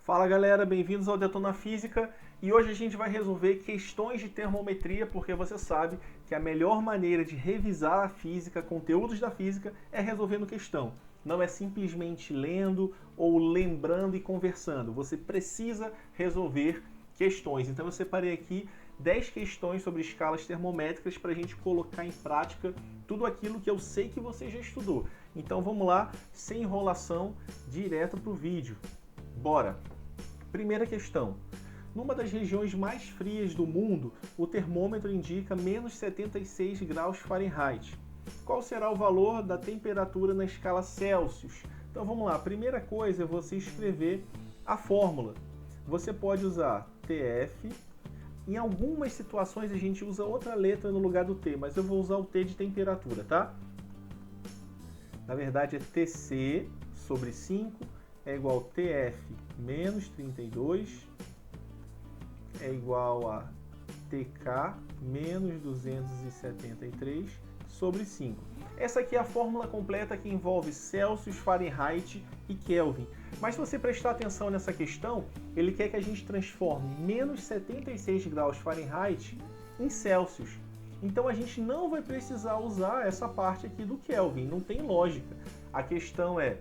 Fala galera, bem-vindos ao Detona Física e hoje a gente vai resolver questões de termometria porque você sabe que a melhor maneira de revisar a física, conteúdos da física, é resolvendo questão. Não é simplesmente lendo ou lembrando e conversando. Você precisa resolver questões. Então eu separei aqui 10 questões sobre escalas termométricas para a gente colocar em prática tudo aquilo que eu sei que você já estudou. Então vamos lá, sem enrolação, direto para o vídeo. Bora! Primeira questão. Numa das regiões mais frias do mundo, o termômetro indica menos 76 graus Fahrenheit. Qual será o valor da temperatura na escala Celsius? Então vamos lá, a primeira coisa é você escrever a fórmula. Você pode usar TF. Em algumas situações a gente usa outra letra no lugar do T, mas eu vou usar o T de temperatura, tá? Na verdade é TC sobre 5 é igual a TF menos 32 é igual a TK menos 273 sobre 5. Essa aqui é a fórmula completa que envolve Celsius, Fahrenheit e Kelvin. Mas se você prestar atenção nessa questão, ele quer que a gente transforme menos 76 graus Fahrenheit em Celsius. Então a gente não vai precisar usar essa parte aqui do Kelvin, não tem lógica. A questão é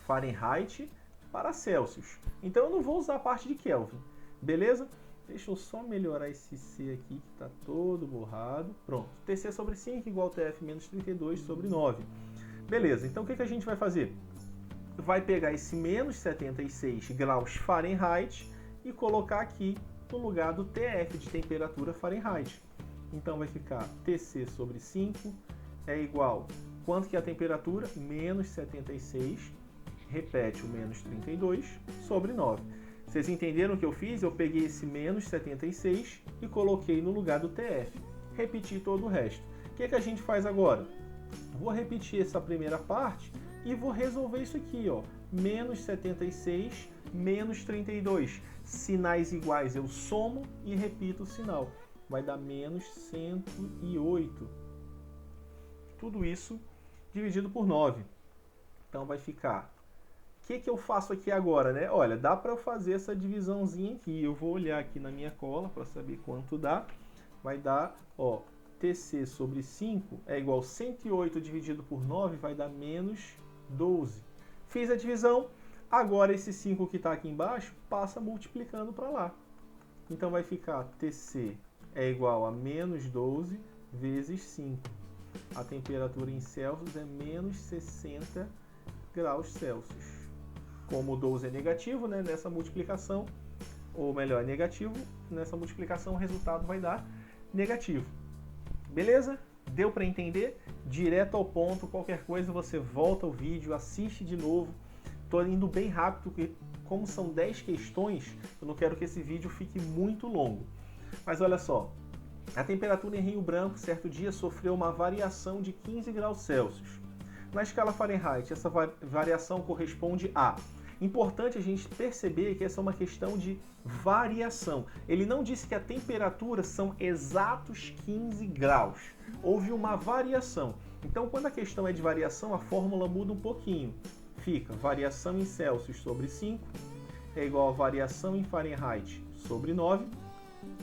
Fahrenheit para Celsius. Então eu não vou usar a parte de Kelvin, beleza? Deixa eu só melhorar esse C aqui que está todo borrado. Pronto, TC sobre 5 igual a TF menos 32 sobre 9. Beleza, então o que a gente vai fazer? Vai pegar esse menos 76 graus Fahrenheit e colocar aqui no lugar do TF de temperatura Fahrenheit. Então vai ficar TC sobre 5 é igual, quanto que é a temperatura? Menos 76, repete o menos 32 sobre 9. Vocês entenderam o que eu fiz? Eu peguei esse menos 76 e coloquei no lugar do TF. Repeti todo o resto. O que a gente faz agora? Vou repetir essa primeira parte e vou resolver isso aqui, ó. Menos 76, menos 32. Sinais iguais eu somo e repito o sinal. Vai dar menos 108. Tudo isso dividido por 9. Então vai ficar... O que eu faço aqui agora, né? Olha, dá para eu fazer essa divisãozinha aqui. Eu vou olhar aqui na minha cola para saber quanto dá. Vai dar, ó, TC sobre 5 é igual a 108 dividido por 9, vai dar menos 12. Fiz a divisão, agora esse 5 que está aqui embaixo passa multiplicando para lá. Então vai ficar TC é igual a menos 12 vezes 5. A temperatura em Celsius é menos 60 graus Celsius. Como o 12 é negativo, né, nessa multiplicação, ou melhor, é negativo, nessa multiplicação o resultado vai dar negativo. Beleza? Deu para entender? Direto ao ponto, qualquer coisa você volta ao vídeo, assiste de novo. Estou indo bem rápido, porque como são 10 questões, eu não quero que esse vídeo fique muito longo. Mas olha só, a temperatura em Rio Branco, certo dia, sofreu uma variação de 15 graus Celsius. Na escala Fahrenheit, essa variação corresponde a... Importante a gente perceber que essa é uma questão de variação. Ele não disse que a temperatura são exatos 15 graus. Houve uma variação. Então, quando a questão é de variação, a fórmula muda um pouquinho. Fica variação em Celsius sobre 5 é igual a variação em Fahrenheit sobre 9,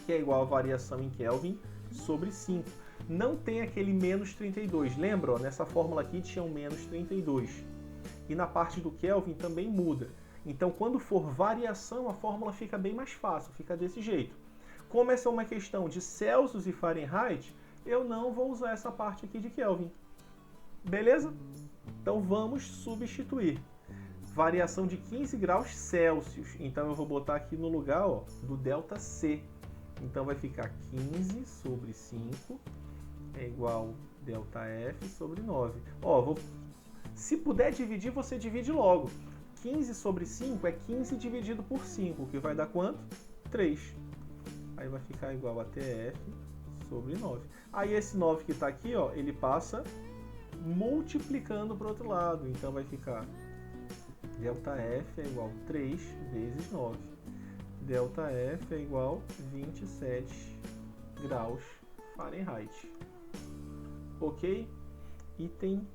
que é igual a variação em Kelvin sobre 5. Não tem aquele menos 32. Lembra? Ó, nessa fórmula aqui tinha um menos 32. E na parte do Kelvin também muda. Então, quando for variação, a fórmula fica bem mais fácil, fica desse jeito. Como essa é uma questão de Celsius e Fahrenheit, eu não vou usar essa parte aqui de Kelvin. Beleza? Então, vamos substituir. Variação de 15 graus Celsius. Então, eu vou botar aqui no lugar, ó, do delta C. Então, vai ficar 15 sobre 5 é igual a delta F sobre 9. Ó, se puder dividir, você divide logo. 15 sobre 5 é 15 dividido por 5, que vai dar quanto? 3. Aí vai ficar igual a TF sobre 9. Aí esse 9 que está aqui, ó, ele passa multiplicando para o outro lado. Então vai ficar ΔF é igual a 3 vezes 9. ΔF é igual a 27 graus Fahrenheit. Ok? Item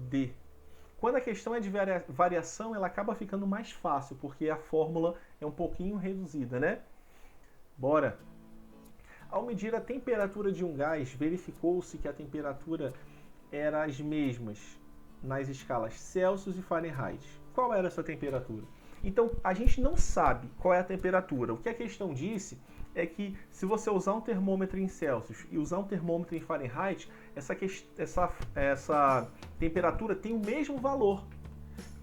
D. Quando a questão é de variação, ela acaba ficando mais fácil, porque a fórmula é um pouquinho reduzida, né? Bora! Ao medir a temperatura de um gás, verificou-se que a temperatura era as mesmas nas escalas Celsius e Fahrenheit. Qual era essa temperatura? Então, a gente não sabe qual é a temperatura. O que a questão disse é que se você usar um termômetro em Celsius e usar um termômetro em Fahrenheit, essa temperatura tem o mesmo valor.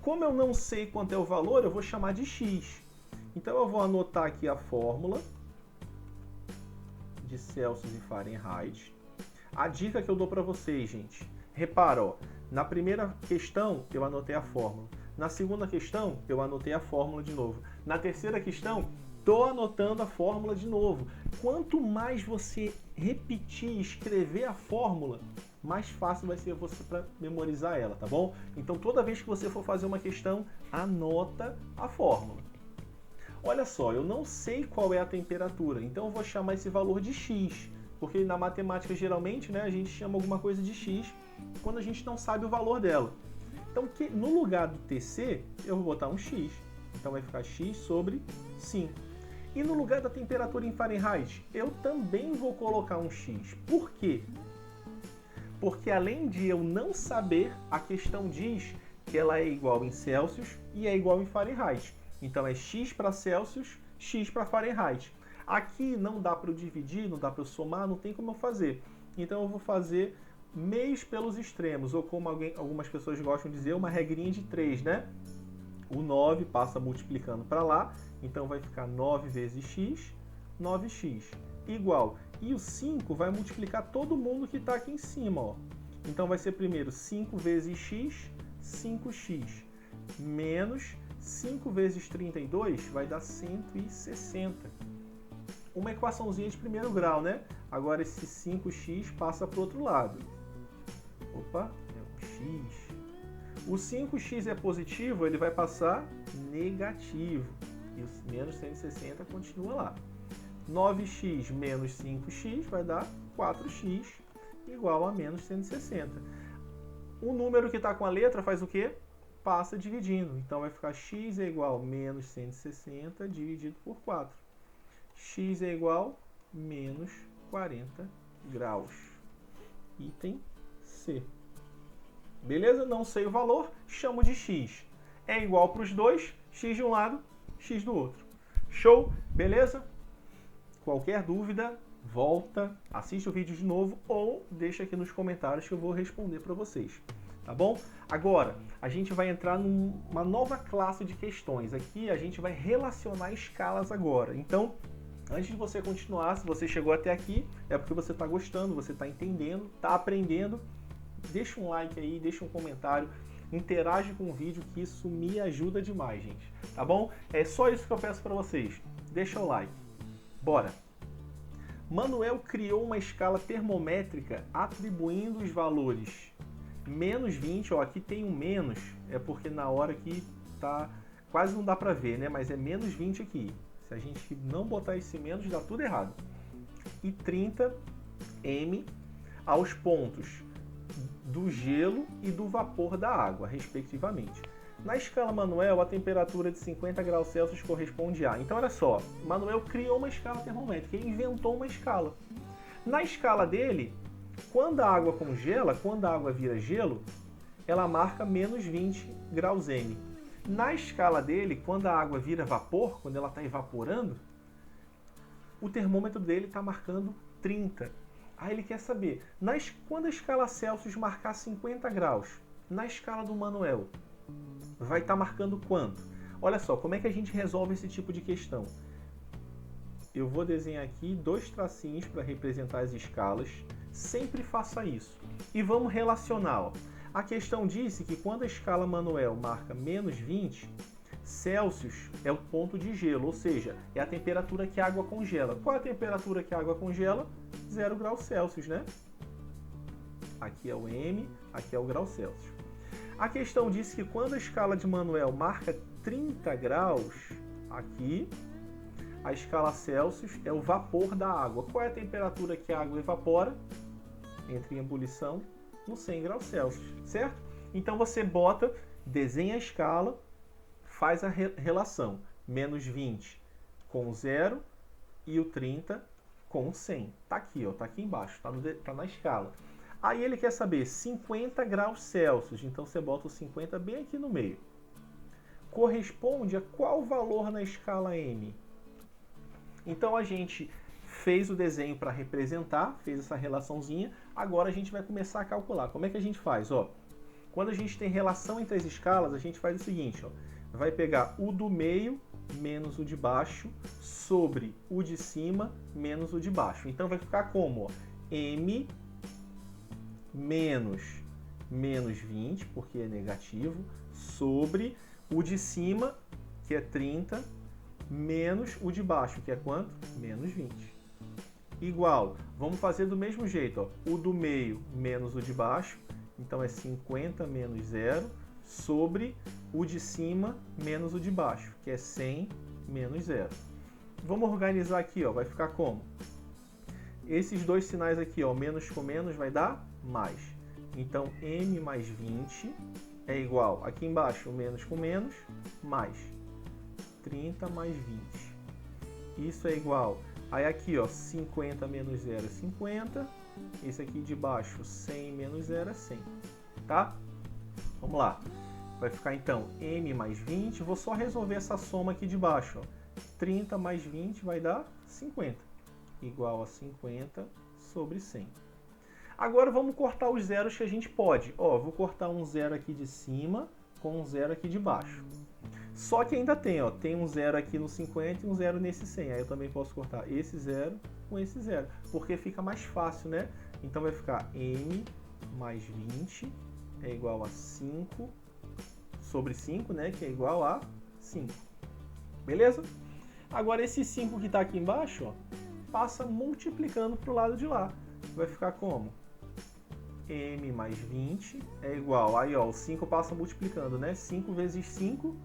Como eu não sei quanto é o valor, eu vou chamar de X. Então, eu vou anotar aqui a fórmula de Celsius e Fahrenheit. A dica que eu dou para vocês, gente, repara, ó, na primeira questão eu anotei a fórmula. Na segunda questão eu anotei a fórmula de novo. Na terceira questão, estou anotando a fórmula de novo. Quanto mais você repetir e escrever a fórmula, mais fácil vai ser você para memorizar ela, tá bom? Então toda vez que você for fazer uma questão, anota a fórmula. Olha só, eu não sei qual é a temperatura, então eu vou chamar esse valor de X, porque na matemática geralmente, né, a gente chama alguma coisa de X quando a gente não sabe o valor dela. Então no lugar do TC, eu vou botar um X, então vai ficar X sobre 5. E no lugar da temperatura em Fahrenheit, eu também vou colocar um X. Por quê? Porque além de eu não saber, a questão diz que ela é igual em Celsius e é igual em Fahrenheit. Então é X para Celsius, X para Fahrenheit. Aqui não dá para eu dividir, não dá para eu somar, não tem como eu fazer. Então eu vou fazer meios pelos extremos, ou como algumas pessoas gostam de dizer, uma regrinha de 3, né? O 9 passa multiplicando para lá, então vai ficar 9 vezes x, 9x, igual. E o 5 vai multiplicar todo mundo que está aqui em cima, ó. Então vai ser primeiro 5 vezes x, 5x, menos 5 vezes 32 vai dar 160. Uma equaçãozinha de primeiro grau, né? Agora esse 5x passa para o outro lado. Opa, é um x. O 5x é positivo, ele vai passar negativo. E o menos 160 continua lá. 9x menos 5x vai dar 4x igual a menos 160. O número que está com a letra faz o quê? Passa dividindo. Então vai ficar x é igual a menos 160 dividido por 4. X é igual a menos 40 graus. Item C. Beleza? Não sei o valor, chamo de x. É igual para os dois, x de um lado, x do outro. Show? Beleza? Qualquer dúvida, volta, assiste o vídeo de novo ou deixa aqui nos comentários que eu vou responder para vocês. Tá bom? Agora, a gente vai entrar numa nova classe de questões. Aqui a gente vai relacionar escalas agora. Então, antes de você continuar, se você chegou até aqui, é porque você está gostando, você está entendendo, está aprendendo. Deixa um like aí, deixa um comentário, interage com o vídeo que isso me ajuda demais, gente. Tá bom? É só isso que eu peço para vocês. Deixa o like. Bora! Manuel criou uma escala termométrica atribuindo os valores menos 20, ó, aqui tem um menos, é porque na hora que tá, quase não dá para ver, né? Mas é menos 20 aqui. Se a gente não botar esse menos, dá tudo errado. E 30 M aos pontos do gelo e do vapor da água, respectivamente. Na escala Manuel, a temperatura de 50 graus Celsius corresponde a... Então, olha só, Manuel criou uma escala termométrica, ele inventou uma escala. Na escala dele, quando a água congela, quando a água vira gelo, ela marca menos 20 graus M. Na escala dele, quando a água vira vapor, quando ela está evaporando, o termômetro dele está marcando 30. Aí ele quer saber, quando a escala Celsius marcar 50 graus, na escala do Manuel, vai estar marcando quanto? Olha só, como é que a gente resolve esse tipo de questão? Eu vou desenhar aqui 2 tracinhos para representar as escalas. Sempre faça isso. E vamos relacionar. Ó. A questão disse que quando a escala Manuel marca menos 20, Celsius é o ponto de gelo, ou seja, é a temperatura que a água congela. Qual é a temperatura que a água congela? 0 graus Celsius, né? Aqui é o M, aqui é o grau Celsius. A questão disse que quando a escala de Manuel marca 30 graus, aqui, a escala Celsius é o vapor da água. Qual é a temperatura que a água evapora? Entra em ebulição no 100 graus Celsius, certo? Então você bota desenha a escala, faz a relação. Menos 20 com 0 e o 30 com 100. Tá aqui, ó, tá aqui embaixo, tá na escala. Aí ele quer saber 50 graus Celsius, então você bota o 50 bem aqui no meio. Corresponde a qual valor na escala M? Então a gente fez o desenho para representar, fez essa relaçãozinha, agora a gente vai começar a calcular. Como é que a gente faz? Ó, quando a gente tem relação entre as escalas, a gente faz o seguinte, ó, vai pegar o do meio menos o de baixo sobre o de cima menos o de baixo. Então vai ficar como? Ó, M menos 20, porque é negativo, sobre o de cima, que é 30, menos o de baixo, que é quanto? Menos 20. Igual, vamos fazer do mesmo jeito, ó, o do meio menos o de baixo, então é 50 menos 0, sobre o de cima menos o de baixo, que é 100 menos 0. Vamos organizar aqui, ó, vai ficar como? Esses dois sinais aqui, ó, menos com menos vai dar mais. Então, M mais 20 é igual, aqui embaixo, menos com menos, mais 30 mais 20. Isso é igual, aí aqui, ó, 50 menos 0 é 50, esse aqui de baixo, 100 menos 0 é 100, tá? Vamos lá. Vai ficar então M mais 20, vou só resolver essa soma aqui de baixo, ó. 30 mais 20 vai dar 50, igual a 50 sobre 100. Agora vamos cortar os zeros que a gente pode. Ó, vou cortar um zero aqui de cima com um zero aqui de baixo. Só que ainda tem, ó, tem um zero aqui no 50 e um zero nesse 100. Aí eu também posso cortar esse zero com esse zero, porque fica mais fácil, né? Então vai ficar M mais 20 é igual a 5 sobre 5, né? Que é igual a 5. Beleza? Agora esse 5 que está aqui embaixo, ó, passa multiplicando para o lado de lá. Vai ficar como? M mais 20 é igual, aí ó, o 5 passa multiplicando, né? 5 vezes 5,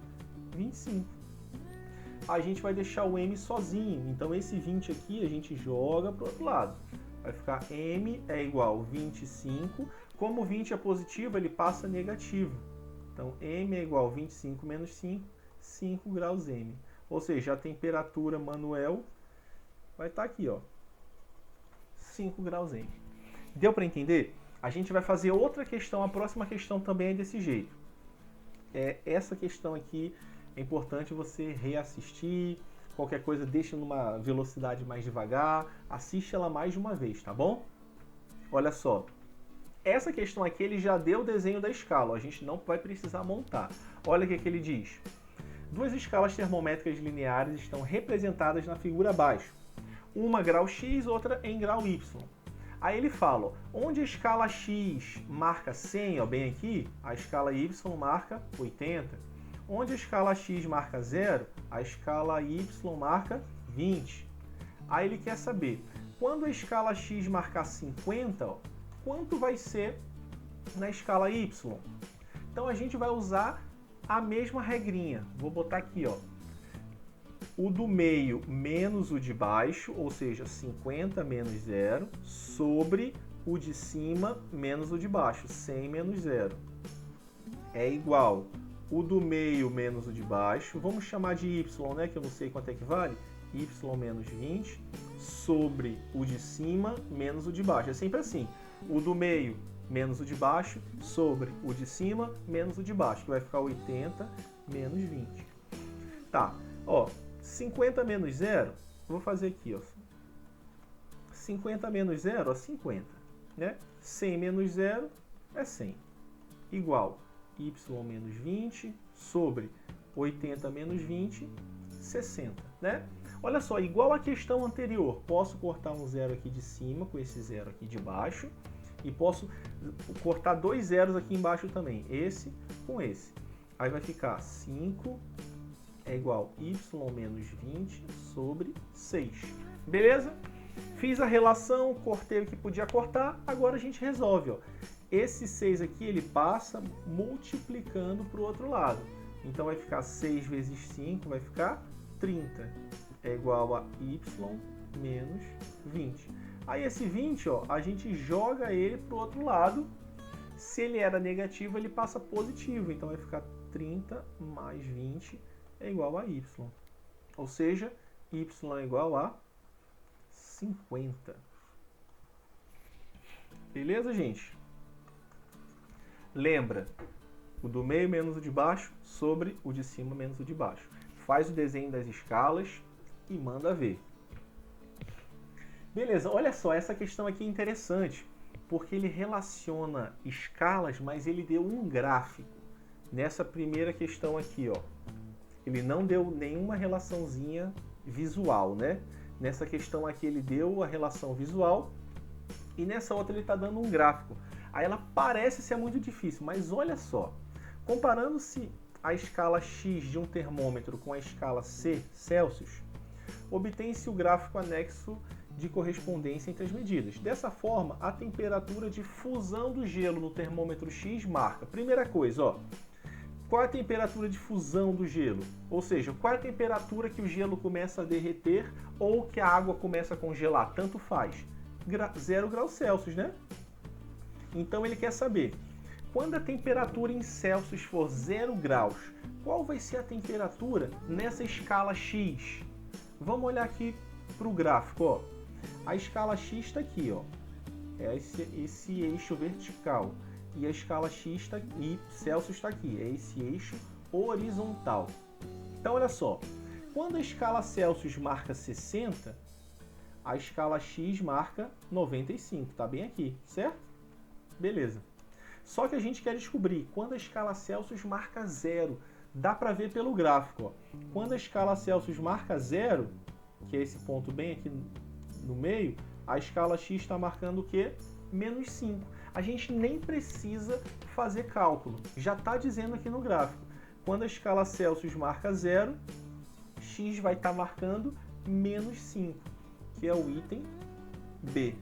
25. A gente vai deixar o M sozinho, então esse 20 aqui a gente joga para o outro lado. Vai ficar M é igual a 25, como 20 é positivo, ele passa negativo. Então M é igual a 25 menos 5, 5 graus M. Ou seja, a temperatura manual vai estar aqui, ó, 5 graus M. Deu para entender? A gente vai fazer outra questão, a próxima questão também é desse jeito. Essa questão aqui é importante você reassistir, qualquer coisa deixa numa velocidade mais devagar, assiste ela mais de uma vez, tá bom? Olha só, essa questão aqui ele já deu o desenho da escala, a gente não vai precisar montar. Olha o que ele diz. Duas escalas termométricas lineares estão representadas na figura abaixo. Uma grau X, outra em grau Y. Aí ele fala, ó, onde a escala X marca 100, ó, bem aqui, a escala Y marca 80. Onde a escala X marca 0, a escala Y marca 20. Aí ele quer saber, quando a escala X marcar 50, ó, quanto vai ser na escala Y? Então a gente vai usar a mesma regrinha. Vou botar aqui, ó, o do meio menos o de baixo, ou seja, 50 menos 0, sobre o de cima menos o de baixo, 100 menos 0. É igual o do meio menos o de baixo, vamos chamar de y, né, que eu não sei quanto é que vale, y menos 20, sobre o de cima menos o de baixo. É sempre assim, o do meio menos o de baixo, sobre o de cima menos o de baixo, que vai ficar 80 menos 20. Tá, ó, 50 menos 0, vou fazer aqui, ó. 50 menos 0, ó, 50, né? 100 menos 0 é 100. Igual y menos 20 sobre 80 menos 20, 60, né? Olha só, igual a questão anterior, posso cortar um zero aqui de cima com esse zero aqui de baixo e posso cortar dois zeros aqui embaixo também, esse com esse. Aí vai ficar 5 é igual a y menos 20 sobre 6. Beleza? Fiz a relação, cortei o que podia cortar, agora a gente resolve. Ó. Esse 6 aqui, ele passa multiplicando para o outro lado. Então vai ficar 6 vezes 5, vai ficar 30. É igual a y menos 20. Aí esse 20, ó, a gente joga ele para o outro lado Se ele era negativo, ele passa positivo. Então vai ficar 30 mais 20 é igual a y. Ou seja, y é igual a 50. Beleza, gente? Lembra, o do meio menos o de baixo sobre o de cima menos o de baixo. Faz o desenho das escalas e manda ver. Beleza, olha só, essa questão aqui é interessante, porque ele relaciona escalas, mas ele deu um gráfico. Nessa primeira questão aqui, ó, ele não deu nenhuma relaçãozinha visual, né? Nessa questão aqui ele deu a relação visual e nessa outra ele está dando um gráfico. Aí ela parece ser muito difícil, mas olha só, comparando-se a escala X de um termômetro com a escala C, Celsius, obtém-se o gráfico anexo de correspondência entre as medidas. Dessa forma, a temperatura de fusão do gelo no termômetro X marca. Primeira coisa, ó, qual é a temperatura de fusão do gelo? Ou seja, qual é a temperatura que o gelo começa a derreter ou que a água começa a congelar? Tanto faz. 0 graus Celsius, né? Então ele quer saber, quando a temperatura em Celsius for 0 graus, qual vai ser a temperatura nessa escala X? Vamos olhar aqui para o gráfico, ó. A escala X está aqui, ó. É esse eixo vertical. E a escala X está aqui, e Celsius está aqui. É esse eixo horizontal. Então, olha só. Quando a escala Celsius marca 60, a escala X marca 95. Tá bem aqui, certo? Beleza. Só que a gente quer descobrir quando a escala Celsius marca 0. Dá para ver pelo gráfico, ó. Quando a escala Celsius marca 0, que é esse ponto bem aqui no meio, a escala X está marcando o quê? Menos 5. A gente nem precisa fazer cálculo, já está dizendo aqui no gráfico. Quando a escala Celsius marca 0, X vai estar marcando menos 5, que é o item B.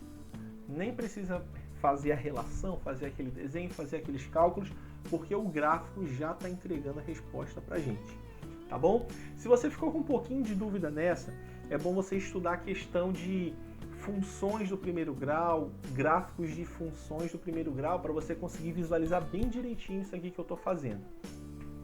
Nem precisa fazer a relação, fazer aquele desenho, fazer aqueles cálculos, porque o gráfico já está entregando a resposta para a gente. Tá bom? Se você ficou com um pouquinho de dúvida nessa, é bom você estudar a questão de funções do primeiro grau, gráficos de funções do primeiro grau, para você conseguir visualizar bem direitinho isso aqui que eu estou fazendo.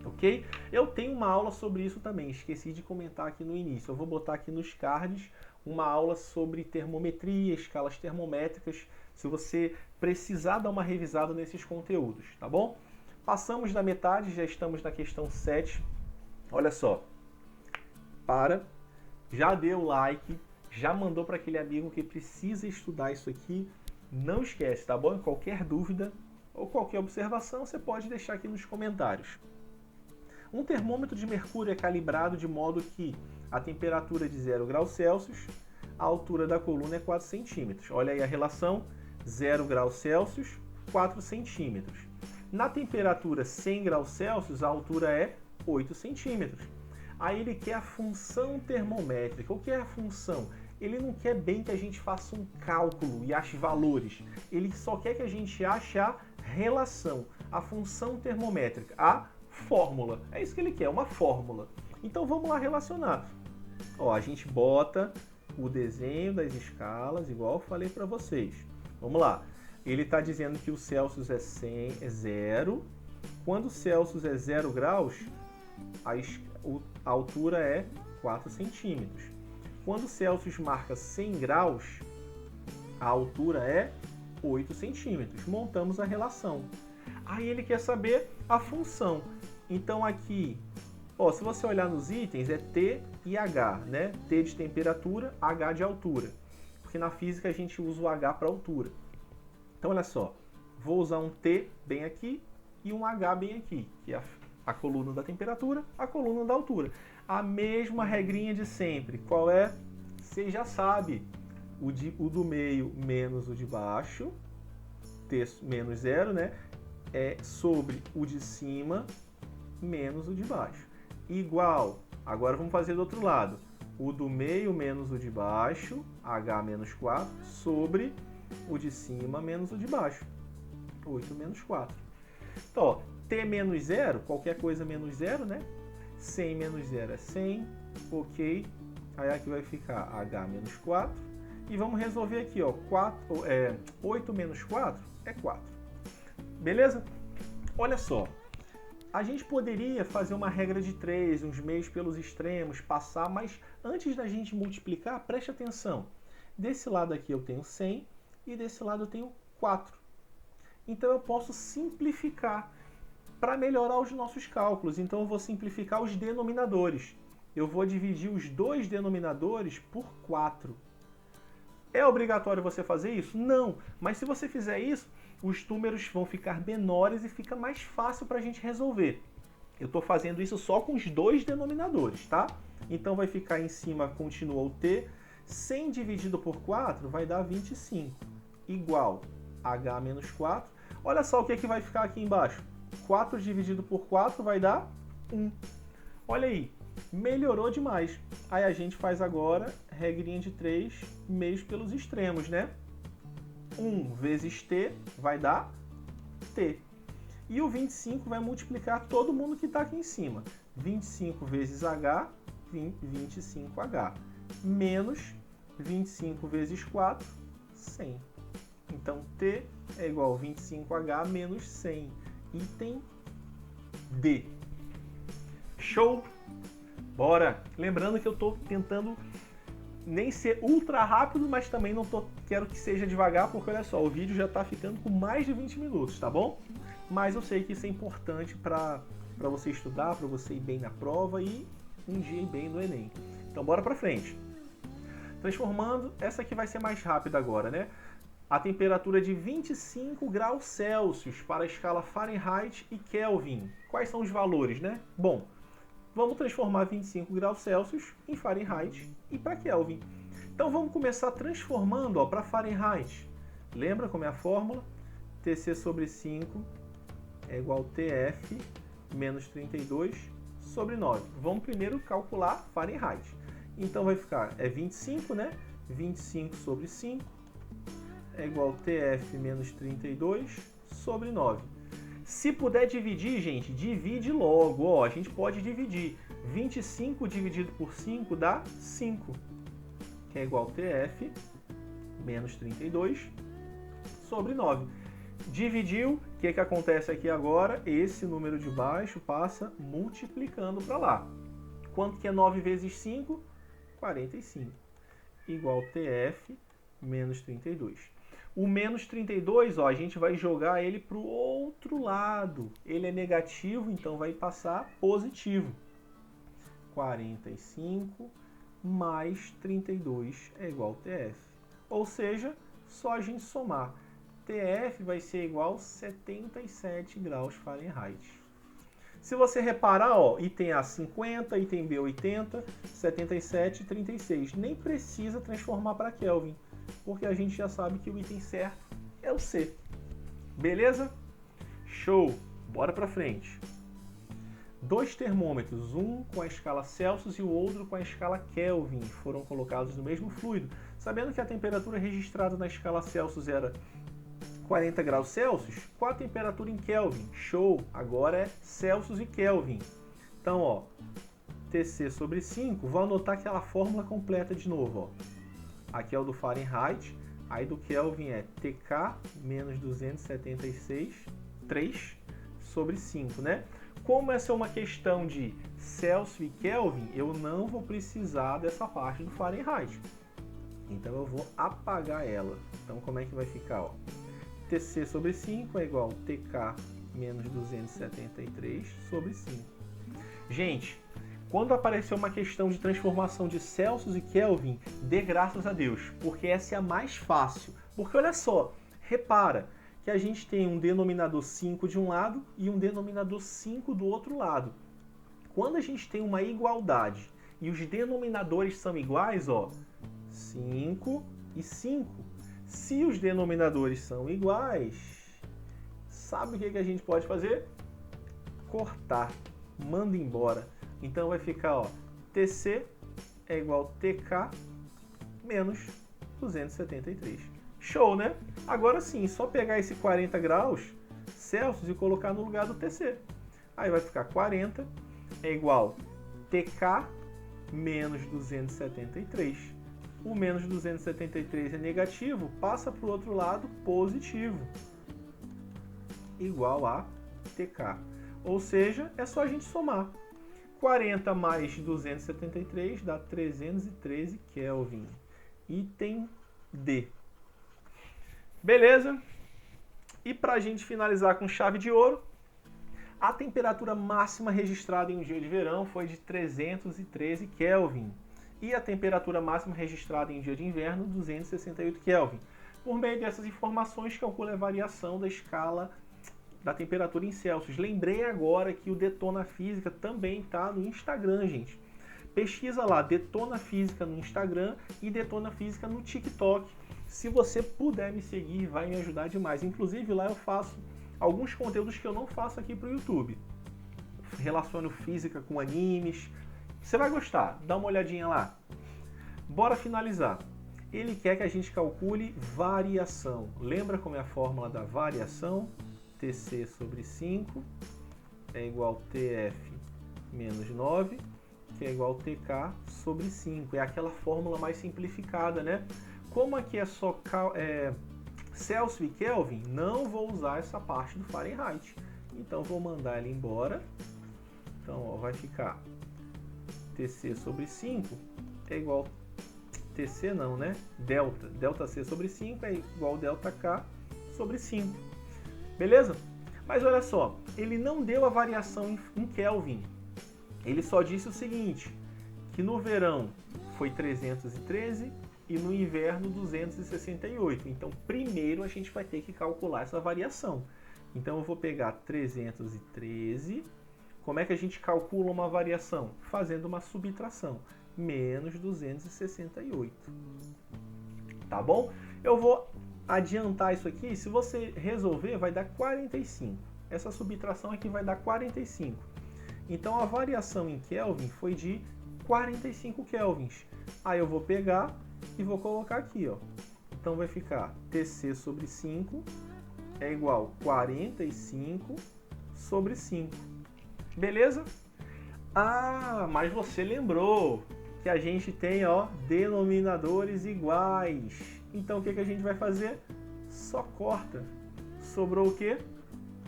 Ok? Eu tenho uma aula sobre isso também, esqueci de comentar aqui no início. Eu vou botar aqui nos cards uma aula sobre termometria, escalas termométricas, se você precisar dar uma revisada nesses conteúdos, tá bom? Passamos da metade, já estamos na questão 7. Olha só, já deu o like, já mandou para aquele amigo que precisa estudar isso aqui. Não esquece, tá bom? Qualquer dúvida ou qualquer observação, você pode deixar aqui nos comentários. Um termômetro de mercúrio é calibrado de modo que a temperatura de 0 graus Celsius, a altura da coluna é 4 centímetros. Olha aí a relação, 0 graus Celsius, 4 centímetros. Na temperatura 100 graus Celsius, a altura é 8 centímetros. Aí ele quer a função termométrica. O que é a função? Ele não quer bem que a gente faça um cálculo e ache valores. Ele só quer que a gente ache a relação, a função termométrica, a fórmula. É isso que ele quer, uma fórmula. Então vamos lá relacionar. Ó, a gente bota o desenho das escalas, igual eu falei para vocês. Vamos lá. Ele está dizendo que o Celsius é 0. Quando o Celsius é 0 graus, a altura é 4 centímetros. Quando o Celsius marca 100 graus, a altura é 8 centímetros. Montamos a relação. Aí ele quer saber a função. Então aqui, ó, se você olhar nos itens, é T e H, né? T de temperatura, H de altura. Porque na física a gente usa o H para altura. Então olha só, vou usar um T bem aqui e um H bem aqui, que é a coluna da temperatura, a coluna da altura. A mesma regrinha de sempre. Qual é? Você já sabe. O do meio menos o de baixo, T menos 0, né? É sobre o de cima menos o de baixo. Igual, agora vamos fazer do outro lado. O do meio menos o de baixo, H menos 4, sobre o de cima menos o de baixo, 8 menos 4. Então, ó, T menos 0, qualquer coisa menos 0, né? 100 menos 0 é 100, ok. Aí aqui vai ficar H menos 4. E vamos resolver aqui, ó, 8 menos 4 é 4. Beleza? Olha só, a gente poderia fazer uma regra de 3, uns meios pelos extremos, passar, mas antes da gente multiplicar, preste atenção. Desse lado aqui eu tenho 100 e desse lado eu tenho 4. Então eu posso simplificar para melhorar os nossos cálculos. Então eu vou simplificar os denominadores. Eu vou dividir os dois denominadores por 4. É obrigatório você fazer isso? Não. Mas se você fizer isso, os números vão ficar menores e fica mais fácil para a gente resolver. Eu estou fazendo isso só com os dois denominadores, tá? Então vai ficar em cima, continua o t. 100 dividido por 4 vai dar 25. Igual h menos 4. Olha só o que vai ficar aqui embaixo. 4 dividido por 4 vai dar 1. Olha aí, melhorou demais. Aí a gente faz agora regrinha de 3 meios pelos extremos, né? 1 vezes t vai dar t. E o 25 vai multiplicar todo mundo que está aqui em cima. 25 vezes h, 25h. Menos 25 vezes 4, 100. Então, t é igual a 25h menos 100. Item D. Show? Bora! Lembrando que eu estou tentando nem ser ultra rápido, mas também não quero que seja devagar, porque olha só, o vídeo já está ficando com mais de 20 minutos, tá bom? Mas eu sei que isso é importante para você estudar, para você ir bem na prova e um dia ir bem no Enem. Então bora para frente. Transformando, essa aqui vai ser mais rápida agora, né? A temperatura de 25 graus Celsius para a escala Fahrenheit e Kelvin. Quais são os valores, né? Bom, vamos transformar 25 graus Celsius em Fahrenheit e para Kelvin. Então vamos começar transformando para Fahrenheit. Lembra como é a fórmula? Tc sobre 5 é igual a Tf menos 32 sobre 9. Vamos primeiro calcular Fahrenheit. Então vai ficar, 25, né? 25 sobre 5 é igual a Tf menos 32 sobre 9. Se puder dividir, gente, divide logo. Ó, a gente pode dividir. 25 dividido por 5 dá 5, que é igual a Tf menos 32 sobre 9. Dividiu, o que acontece aqui agora? Esse número de baixo passa multiplicando para lá. Quanto que é 9 vezes 5? 45. Igual a Tf menos 32. O menos 32, ó, a gente vai jogar ele para o outro lado. Ele é negativo, então vai passar positivo. 45 mais 32 é igual a Tf. Ou seja, só a gente somar. Tf vai ser igual a 77 graus Fahrenheit. Se você reparar, ó, item A 50, item B 80, 77 e 36. Nem precisa transformar para Kelvin, porque a gente já sabe que o item certo é o C. Beleza? Show! Bora para frente. Dois termômetros, um com a escala Celsius e o outro com a escala Kelvin, foram colocados no mesmo fluido. Sabendo que a temperatura registrada na escala Celsius era 40 graus Celsius, qual a temperatura em Kelvin? Show! Agora é Celsius e Kelvin. Então, ó, Tc sobre 5, vou anotar aquela fórmula completa de novo, ó. Aqui é o do Fahrenheit, aí do Kelvin é Tk menos 276, 3 sobre 5, né? Como essa é uma questão de Celsius e Kelvin, eu não vou precisar dessa parte do Fahrenheit. Então eu vou apagar ela. Então como é que vai ficar, ó? Tc sobre 5 é igual a Tk menos 273 sobre 5. Gente, quando aparecer uma questão de transformação de Celsius e Kelvin, dê graças a Deus, porque essa é a mais fácil. Porque olha só, repara que a gente tem um denominador 5 de um lado e um denominador 5 do outro lado. Quando a gente tem uma igualdade e os denominadores são iguais, ó, 5 e 5. Se os denominadores são iguais, sabe o que a gente pode fazer? Cortar, manda embora. Então vai ficar, ó, Tc é igual a Tk menos 273. Show, né? Agora sim, só pegar esse 40 graus Celsius e colocar no lugar do Tc. Aí vai ficar 40 é igual a Tk menos 273. O menos 273 é negativo, passa para o outro lado positivo. igual a TK. Ou seja, é só a gente somar. 40 mais 273 dá 313 Kelvin. Item D. Beleza? E para a gente finalizar com chave de ouro, a temperatura máxima registrada em um dia de verão foi de 313 Kelvin. E a temperatura máxima registrada em um dia de inverno, 268 Kelvin. Por meio dessas informações, calcula a variação da escala da temperatura em Celsius. Lembrei agora que o Detona Física também está no Instagram, gente. Pesquisa lá, Detona Física no Instagram e Detona Física no TikTok. Se você puder me seguir, vai me ajudar demais. Inclusive, lá eu faço alguns conteúdos que eu não faço aqui para o YouTube. Relaciono física com animes. Você vai gostar, dá uma olhadinha lá. Bora finalizar. Ele quer que a gente calcule variação. Lembra como é a fórmula da variação? TC sobre 5 é igual a TF menos 9, que é igual a TK sobre 5. É aquela fórmula mais simplificada, né? Como aqui é só Celsius e Kelvin, não vou usar essa parte do Fahrenheit. Então, vou mandar ele embora. Então, ó, vai ficar TC sobre 5 é igual TC não, né? Delta. Delta C sobre 5 é igual a delta K sobre 5. Beleza? Mas olha só, ele não deu a variação em Kelvin. Ele só disse o seguinte, que no verão foi 313 e no inverno 268. Então, primeiro a gente vai ter que calcular essa variação. Então, eu vou pegar 313. Como é que a gente calcula uma variação? Fazendo uma subtração. Menos 268. Tá bom? Eu vou adiantar isso aqui. Se você resolver, vai dar 45. Essa subtração aqui vai dar 45. Então, a variação em Kelvin foi de 45 kelvins. Aí eu vou pegar e vou colocar aqui, ó. Então, vai ficar TC sobre 5 é igual a 45 sobre 5. Beleza? Ah, mas você lembrou que a gente tem, ó, denominadores iguais. Então, o que a gente vai fazer? Só corta. Sobrou o quê?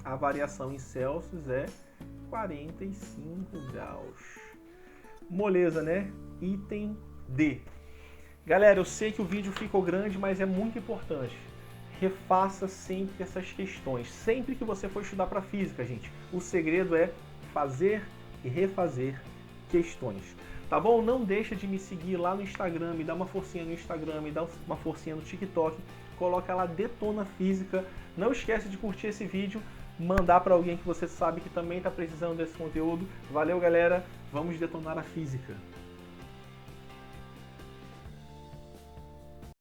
A variação em Celsius é 45 graus. Moleza, né? Item D. Galera, eu sei que o vídeo ficou grande, mas é muito importante. Refaça sempre essas questões. Sempre que você for estudar para física, gente, o segredo é fazer e refazer questões. Tá bom? Não deixa de me seguir lá no Instagram, me dá uma forcinha no Instagram, me dá uma forcinha no TikTok. Coloca lá Detona Física. Não esquece de curtir esse vídeo, mandar para alguém que você sabe que também está precisando desse conteúdo. Valeu, galera. Vamos detonar a física.